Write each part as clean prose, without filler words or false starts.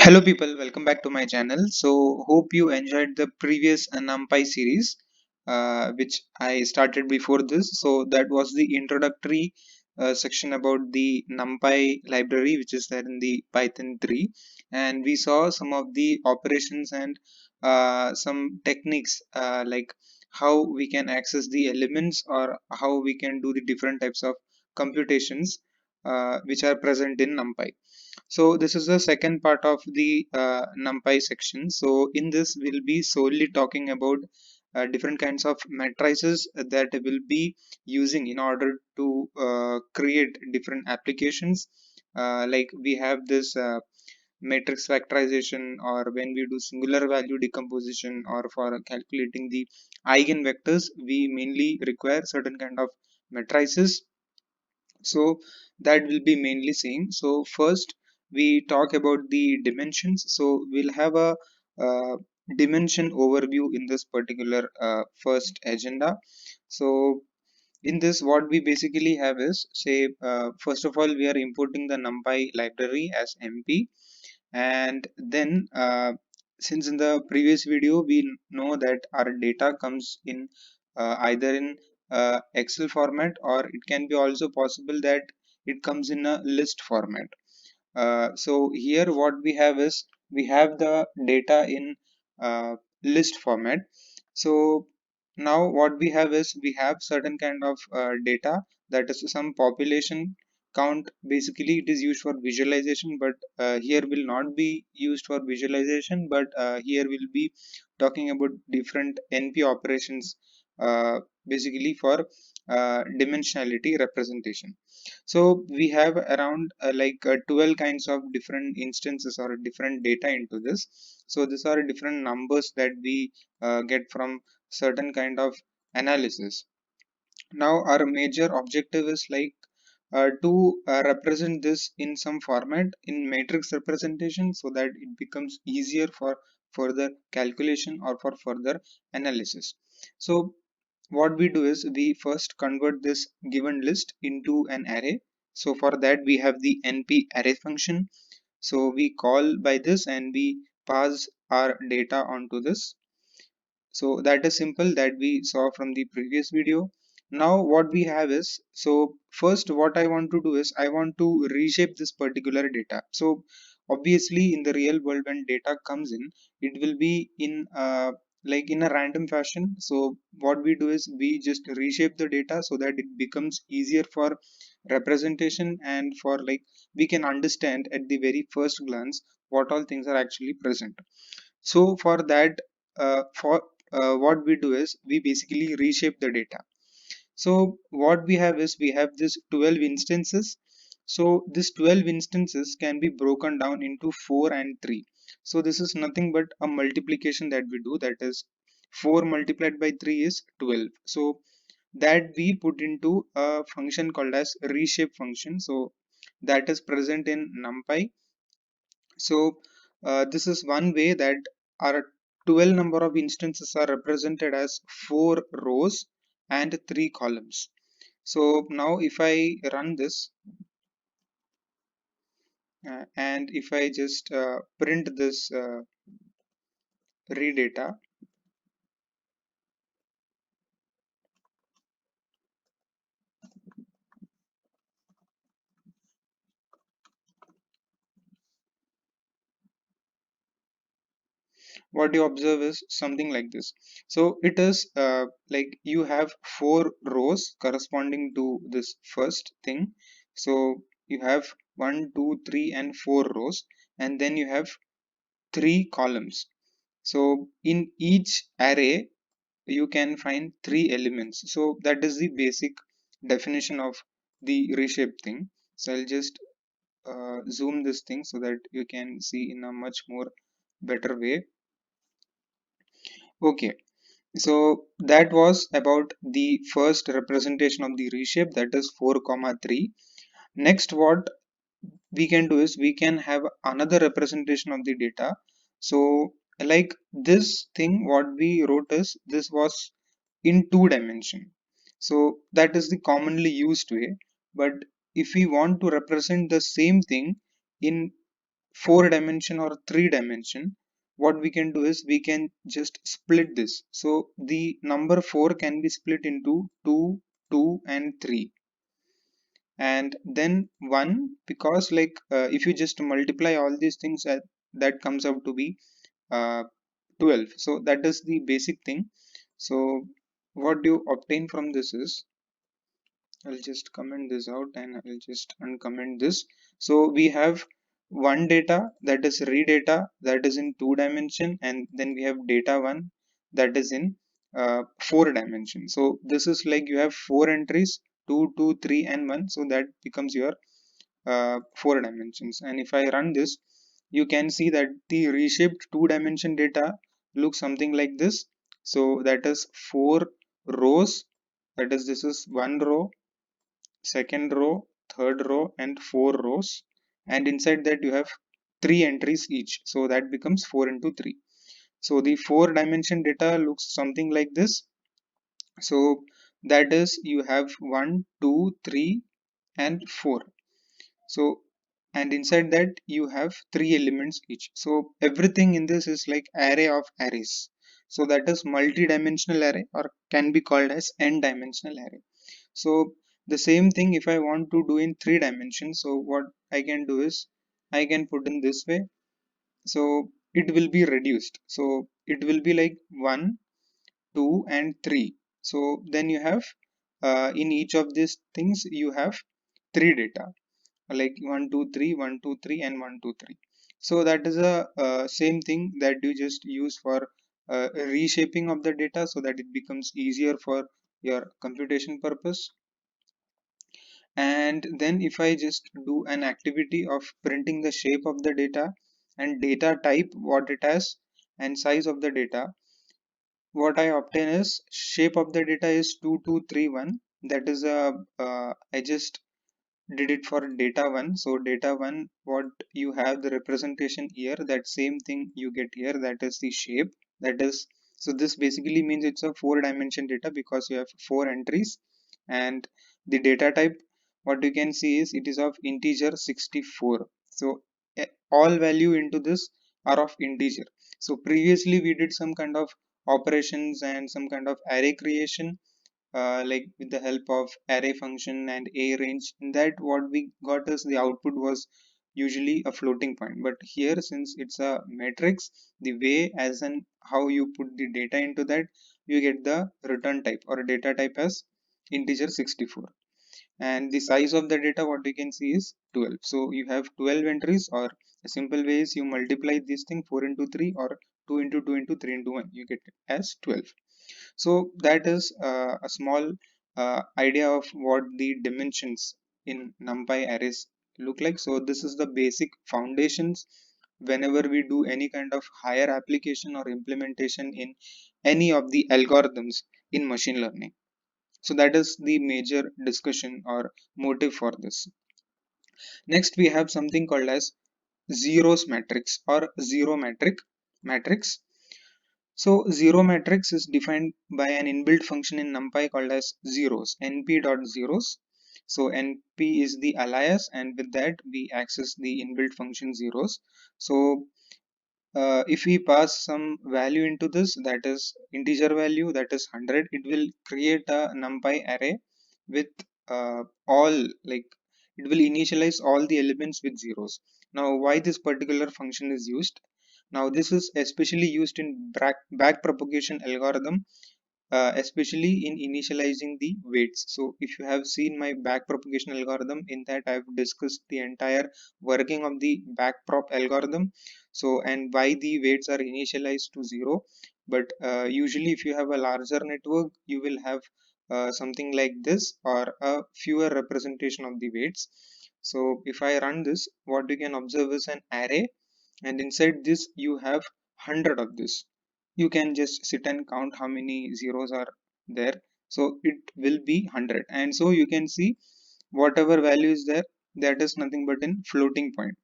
Hello people, welcome back to my channel. So hope you enjoyed the previous NumPy series which I started before this. So that was the introductory section about the NumPy library which is there in the Python 3, and we saw some of the operations and some techniques like how we can access the elements or how we can do the different types of computations which are present in NumPy. So this is the second part of the NumPy section. So in this we'll be solely talking about different kinds of matrices that we'll be using in order to create different applications. Like we have this matrix factorization, or when we do singular value decomposition, or for calculating the eigenvectors, we mainly require certain kind of matrices. So that will be mainly seeing. So first we talk about the dimensions. So we'll have a uh, dimension overview in this particular first agenda. So in this, what we basically have is, say, first of all we are importing the NumPy library as MP, and then since in the previous video we know that our data comes in either in Excel format, or it can be also possible that it comes in a list format. So here what we have is, we have the data in list format. So now what we have is, we have certain kind of data, that is some population count. Basically it is used for visualization, but here will not be used for visualization, but here we'll be talking about different NP operations, basically for dimensionality representation. So we have around 12 kinds of different instances or different data into this. So these are different numbers that we get from certain kind of analysis. Now our major objective is to represent this in some format in matrix representation, so that it becomes easier for further calculation or for further analysis. So what we do is, we first convert this given list into an array. So for that we have the np array function. So we call by this and we pass our data onto this. So that is simple, that we saw from the previous video. Now what we have is, so first what I want to do is, I want to reshape this particular data. So obviously in the real world, when data comes in, it will be in in a random fashion. So what we do is, we just reshape the data so that it becomes easier for representation, and for we can understand at the very first glance what all things are actually present. So for that, for what we do is, we basically reshape the data. So what we have is, we have this 12 instances. So this 12 instances can be broken down into 4 and 3. So this is nothing but a multiplication that we do, that is 4 multiplied by 3 is 12. So that we put into a function called as reshape function. So that is present in NumPy. So this is one way that our 12 number of instances are represented as 4 rows and 3 columns. So now if I run this and if I just print this redata, what you observe is something like this. So it is like you have 4 rows corresponding to this first thing. So you have 1, 2, 3 and 4 rows, and then you have 3 columns. So in each array you can find 3 elements. So that is the basic definition of the reshape thing. So I'll just zoom this thing so that you can see in a much more better way. Okay, so that was about the first representation of the reshape, that is 4 comma 3. Next what we can do is, we can have another representation of the data. So like this thing what we wrote is, this was in 2 dimension. So that is the commonly used way. But if we want to represent the same thing in 4 dimension or 3 dimension, what we can do is we can just split this. So the number 4 can be split into 2, 2 and 3, and then 1, because like if you just multiply all these things, that comes out to be 12. So that is the basic thing. So what you obtain from this is, I'll just comment this out and I'll just uncomment this. So we have one data, that is re data, that is in 2 dimension, and then we have data 1, that is in 4 dimension. So this is like you have 4 entries, 2, 2, 3 and 1. So that becomes your 4 dimensions. And if I run this, you can see that the reshaped 2 dimension data looks something like this. So that is 4 rows, that is this is one row, second row, third row and 4 rows, and inside that you have 3 entries each, so that becomes 4 into 3. So the 4 dimension data looks something like this. So that is you have 1, 2, 3 and 4. So and inside that you have 3 elements each. So everything in this is like array of arrays. So that is multi-dimensional array, or can be called as n-dimensional array. So the same thing if I want to do in 3 dimensions, so what I can do is I can put in this way. So it will be reduced. So it will be like 1, 2 and 3. So then you have in each of these things you have 3 data, like 1 2 3 1 2 3 and 1 2 3. So that is a same thing that you just use for reshaping of the data, so that it becomes easier for your computation purpose. And then if I just do an activity of printing the shape of the data and data type what it has and size of the data, what I obtain is shape of the data is 2231. That is a I just did it for data 1. So data 1, what you have the representation here, that same thing you get here, that is the shape. That is, so this basically means it's a 4 dimension data because you have 4 entries. And the data type, what you can see is it is of integer 64. So all value into this are of integer. So previously we did some kind of operations and some kind of array creation, like with the help of array function and a range. In that what we got is the output was usually a floating point, but here since it's a matrix, the way as and how you put the data into that, you get the return type or data type as integer 64. And the size of the data what you can see is 12. So you have 12 entries, or a simple way is you multiply this thing 4 into 3 or 2 into 2 into 3 into 1, you get it as 12. So that is a small idea of what the dimensions in NumPy arrays look like. So this is the basic foundations whenever we do any kind of higher application or implementation in any of the algorithms in machine learning. So that is the major discussion or motive for this. Next we have something called as zeros matrix or zero matrix. So zero matrix is defined by an inbuilt function in NumPy called as zeros, np.zeros. So np is the alias, and with that we access the inbuilt function zeros. So if we pass some value into this, that is integer value, that is 100, it will create a NumPy array with all, like it will initialize all the elements with zeros. Now why this particular function is used? Now this is especially used in back propagation algorithm, especially in initializing the weights. So if you have seen my back propagation algorithm, in that I've discussed the entire working of the backprop algorithm. So and why the weights are initialized to 0. But usually if you have a larger network, you will have something like this or a fewer representation of the weights. So if I run this, what you can observe is an array, and inside this you have 100 of this. You can just sit and count how many zeros are there. So it will be 100, and so you can see whatever value is there, that is nothing but in floating point.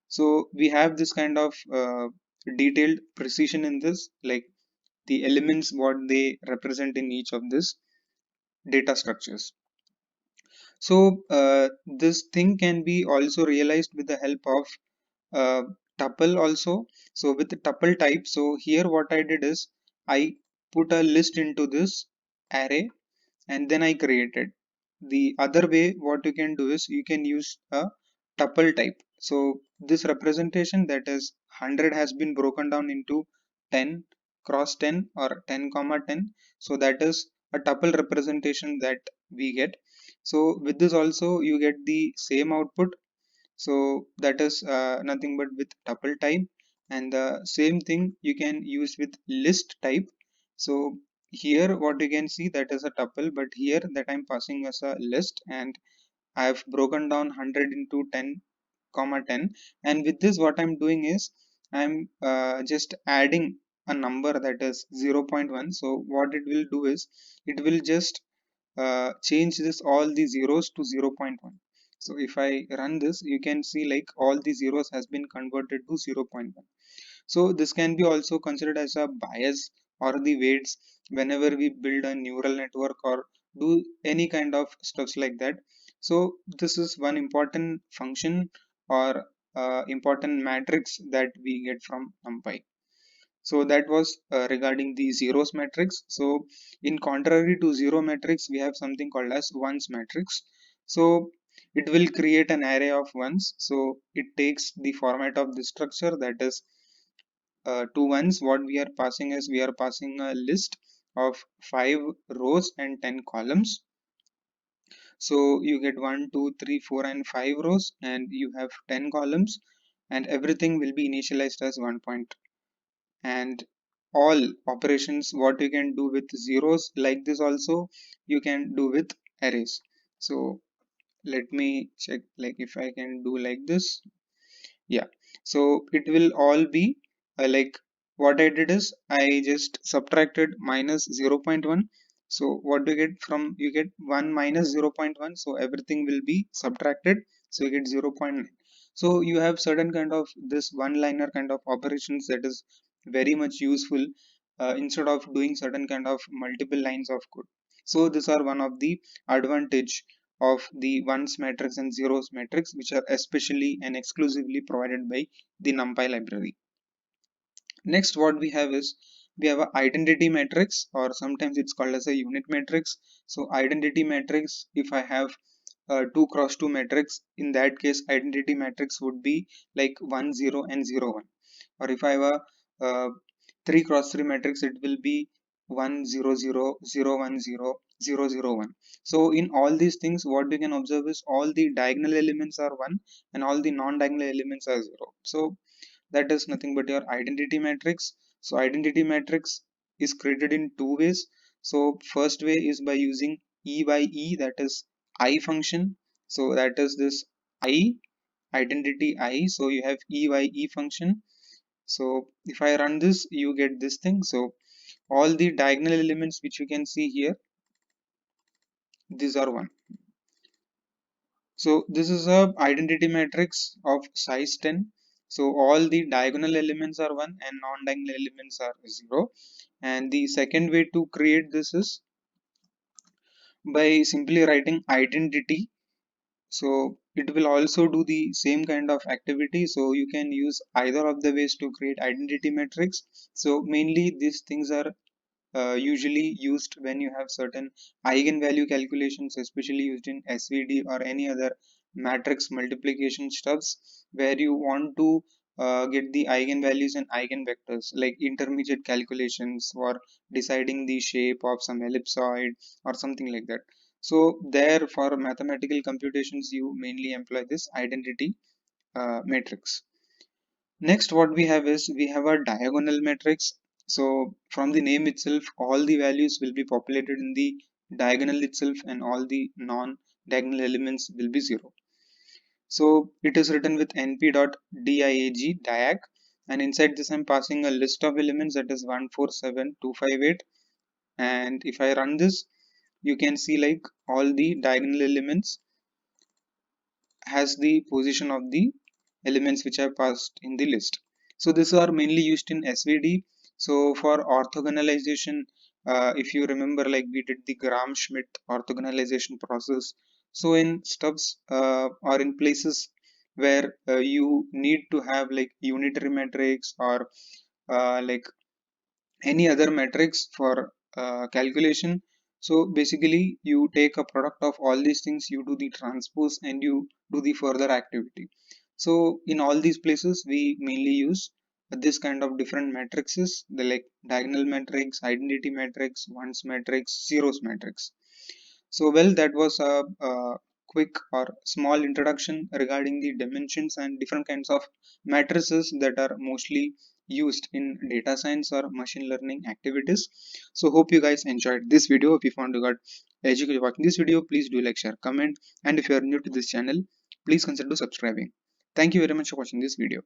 So we have this kind of detailed precision in this, like the elements what they represent in each of this data structures. So this thing can be also realized with the help of uh, tuple also. So with the tuple type, so here what I did is I put a list into this array and then I created. The other way what you can do is you can use a tuple type. So this representation, that is 100, has been broken down into 10 cross 10 or 10 comma 10. So that is a tuple representation that we get. So with this also you get the same output. So that is nothing but with tuple type, and the same thing you can use with list type. So here what you can see, that is a tuple, but here that I'm passing as a list, and I have broken down 100 into 10 comma 10. And with this what I'm doing is I'm just adding a number, that is 0.1. So what it will do is it will just change this all the zeros to 0.1. So if I run this, you can see like all the zeros has been converted to 0.1. So this can be also considered as a bias or the weights whenever we build a neural network or do any kind of stuffs like that. So this is one important function or important matrix that we get from NumPy. So that was regarding the zeros matrix. So in contrary to zero matrix, we have something called as ones matrix. So it will create an array of ones. So it takes the format of the structure, that is two ones. What we are passing is we are passing a list of 5 rows and 10 columns. So you get 1, 2, 3, 4, and 5 rows, and you have 10 columns, and everything will be initialized as 1 point. And all operations what you can do with zeros like this also you can do with arrays. So let me check like if I can do like this. Yeah, so it will all be like what I did is I just subtracted minus 0.1. So what do you get from, you get 1 minus 0.1, so everything will be subtracted, so you get 0.9. So you have certain kind of this one liner kind of operations that is very much useful instead of doing certain kind of multiple lines of code. So these are one of the advantage of the ones matrix and zeros matrix, which are especially and exclusively provided by the NumPy library. Next, what we have is we have a identity matrix, or sometimes it's called as a unit matrix. So identity matrix, if I have 2 cross 2 matrix, in that case identity matrix would be like 1 0 and 0 1. Or if I have a 3 cross 3 matrix, it will be 1 0 0 0 1 0 0 0 1. So in all these things what you can observe is all the diagonal elements are 1 and all the non-diagonal elements are 0. So that is nothing but your identity matrix. So identity matrix is created in two ways. So first way is by using e by e, that is I function. So that is this I, identity I. So you have e by e function. So if I run this, you get this thing. So all the diagonal elements which you can see here, these are 1. So this is a identity matrix of size 10. So all the diagonal elements are 1 and non-diagonal elements are 0. And the second way to create this is by simply writing identity. So it will also do the same kind of activity. So you can use either of the ways to create identity matrix. So mainly these things are usually used when you have certain eigenvalue calculations, especially used in SVD or any other matrix multiplication stuffs, where you want to get the eigenvalues and eigenvectors, like intermediate calculations or deciding the shape of some ellipsoid or something like that. So there, for mathematical computations, you mainly employ this identity matrix. Next, what we have is we have a diagonal matrix. So from the name itself, all the values will be populated in the diagonal itself, and all the non-diagonal elements will be 0. So it is written with np.diag diag, and inside this I'm passing a list of elements, that is 147258. And if I run this, you can see like all the diagonal elements has the position of the elements which are passed in the list. So these are mainly used in SVD. So for orthogonalization, if you remember, like we did the Gram-Schmidt orthogonalization process. So in stubs or in places where you need to have like unitary matrix or like any other metrics for calculation. So basically you take a product of all these things, you do the transpose and you do the further activity. So in all these places we mainly use this kind of different matrices, the like diagonal matrix, identity matrix, ones matrix, zeros matrix. So well, that was a quick or small introduction regarding the dimensions and different kinds of matrices that are mostly used in data science or machine learning activities. So hope you guys enjoyed this video. If you found you got educated watching this video, please do like, share, comment, and if you are new to this channel, please consider subscribing. Thank you very much for watching this video.